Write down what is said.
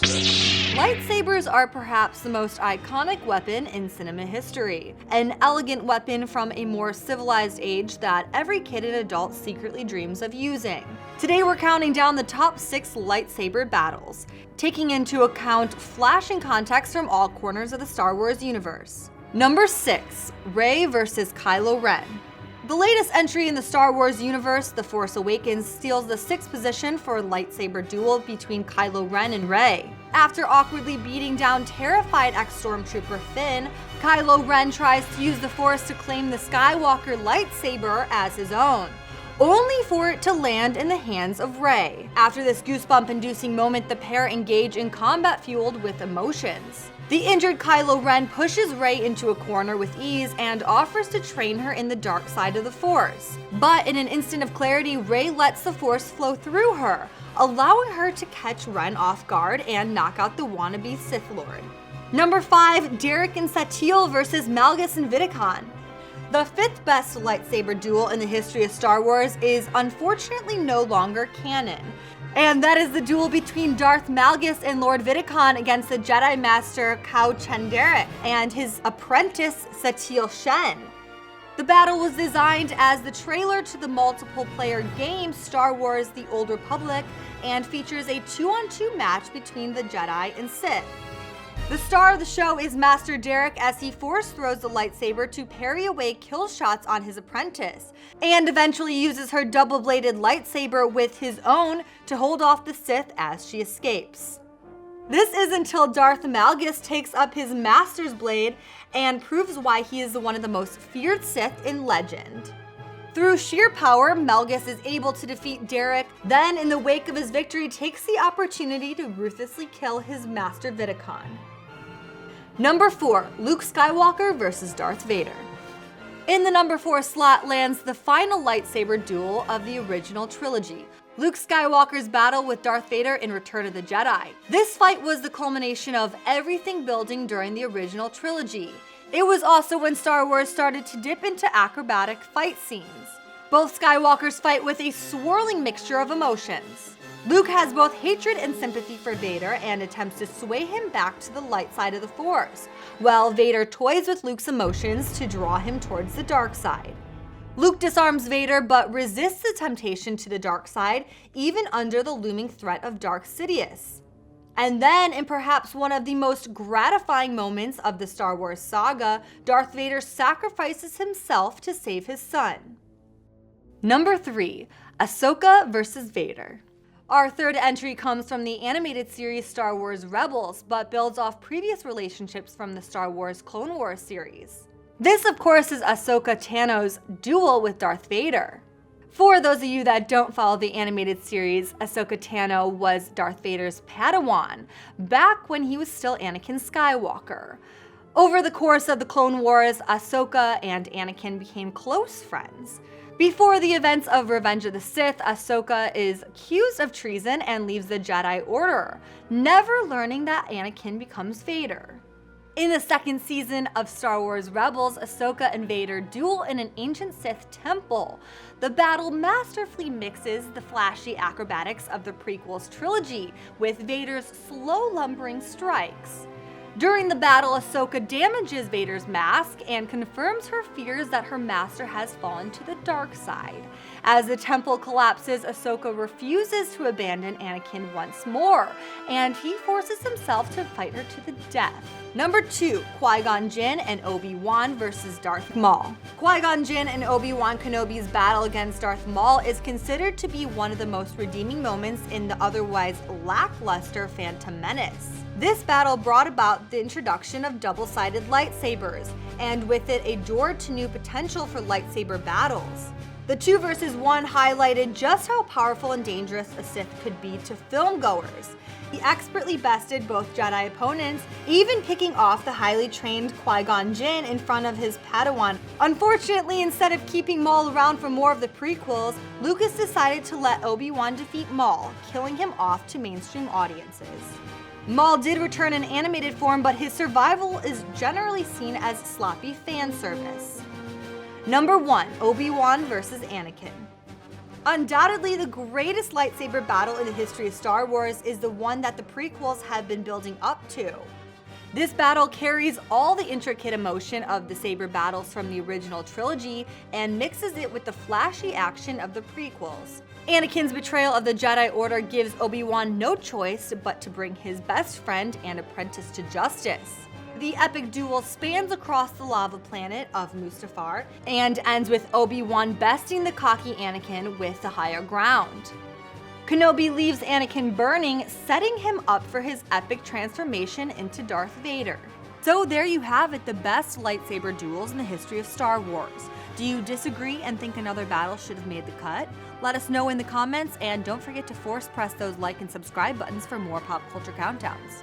Lightsabers are perhaps the most iconic weapon in cinema history, an elegant weapon from a more civilized age that every kid and adult secretly dreams of using. Today we're counting down the top 6 lightsaber battles, taking into account flashing context from all corners of the Star Wars universe. Number 6. Rey vs. Kylo Ren. The latest entry in the Star Wars universe, The Force Awakens, steals the 6th position for a lightsaber duel between Kylo Ren and Rey. After awkwardly beating down terrified ex-stormtrooper Finn, Kylo Ren tries to use the Force to claim the Skywalker lightsaber as his own, only for it to land in the hands of Rey. After this goosebump-inducing moment, the pair engage in combat fueled with emotions. The injured Kylo Ren pushes Rey into a corner with ease and offers to train her in the dark side of the Force. But in an instant of clarity, Rey lets the Force flow through her, allowing her to catch Ren off guard and knock out the wannabe Sith Lord. Number 5. Darach and Satele vs. Malgus and Vindican. The 5th best lightsaber duel in the history of Star Wars is unfortunately no longer canon. And that is the duel between Darth Malgus and Lord Vindican against the Jedi Master Darach and his apprentice Satele Shan. The battle was designed as the trailer to the multiple-player game Star Wars The Old Republic and features a 2-on-2 match between the Jedi and Sith. The star of the show is Master Darach as he force throws the lightsaber to parry away kill shots on his apprentice, and eventually uses her double-bladed lightsaber with his own to hold off the Sith as she escapes. This is until Darth Malgus takes up his master's blade and proves why he is one of the most feared Sith in legend. Through sheer power, Malgus is able to defeat Darach, then in the wake of his victory takes the opportunity to ruthlessly kill his master Vindican. Number 4. Luke Skywalker vs. Darth Vader. In the number 4 slot lands the final lightsaber duel of the original trilogy, Luke Skywalker's battle with Darth Vader in Return of the Jedi. This fight was the culmination of everything building during the original trilogy. It was also when Star Wars started to dip into acrobatic fight scenes. Both Skywalkers fight with a swirling mixture of emotions. Luke has both hatred and sympathy for Vader and attempts to sway him back to the light side of the Force, while Vader toys with Luke's emotions to draw him towards the dark side. Luke disarms Vader but resists the temptation to the dark side, even under the looming threat of Darth Sidious. And then, in perhaps one of the most gratifying moments of the Star Wars saga, Darth Vader sacrifices himself to save his son. Number 3. Ahsoka vs. Vader. Our third entry comes from the animated series Star Wars Rebels, but builds off previous relationships from the Star Wars Clone Wars series. This, of course, is Ahsoka Tano's duel with Darth Vader. For those of you that don't follow the animated series, Ahsoka Tano was Darth Vader's Padawan, back when he was still Anakin Skywalker. Over the course of the Clone Wars, Ahsoka and Anakin became close friends. Before the events of Revenge of the Sith, Ahsoka is accused of treason and leaves the Jedi Order, never learning that Anakin becomes Vader. In the second season of Star Wars Rebels, Ahsoka and Vader duel in an ancient Sith temple. The battle masterfully mixes the flashy acrobatics of the prequels trilogy with Vader's slow lumbering strikes. During the battle, Ahsoka damages Vader's mask and confirms her fears that her master has fallen to the dark side. As the temple collapses, Ahsoka refuses to abandon Anakin once more, and he forces himself to fight her to the death. Number 2. Qui-Gon Jinn and Obi-Wan vs. Darth Maul. Qui-Gon Jinn and Obi-Wan Kenobi's battle against Darth Maul is considered to be one of the most redeeming moments in the otherwise lackluster Phantom Menace. This battle brought about the introduction of double-sided lightsabers, and with it a door to new potential for lightsaber battles. The 2 vs. 1 highlighted just how powerful and dangerous a Sith could be to filmgoers. He expertly bested both Jedi opponents, even picking off the highly trained Qui-Gon Jinn in front of his Padawan. Unfortunately, instead of keeping Maul around for more of the prequels, Lucas decided to let Obi-Wan defeat Maul, killing him off to mainstream audiences. Maul did return in animated form, but his survival is generally seen as sloppy fan service. Number 1. Obi-Wan vs. Anakin. Undoubtedly, the greatest lightsaber battle in the history of Star Wars is the one that the prequels have been building up to. This battle carries all the intricate emotion of the saber battles from the original trilogy and mixes it with the flashy action of the prequels. Anakin's betrayal of the Jedi Order gives Obi-Wan no choice but to bring his best friend and apprentice to justice. The epic duel spans across the lava planet of Mustafar and ends with Obi-Wan besting the cocky Anakin with the higher ground. Kenobi leaves Anakin burning, setting him up for his epic transformation into Darth Vader. So there you have it, the best lightsaber duels in the history of Star Wars. Do you disagree and think another battle should have made the cut? Let us know in the comments, and don't forget to force press those like and subscribe buttons for more pop culture countdowns.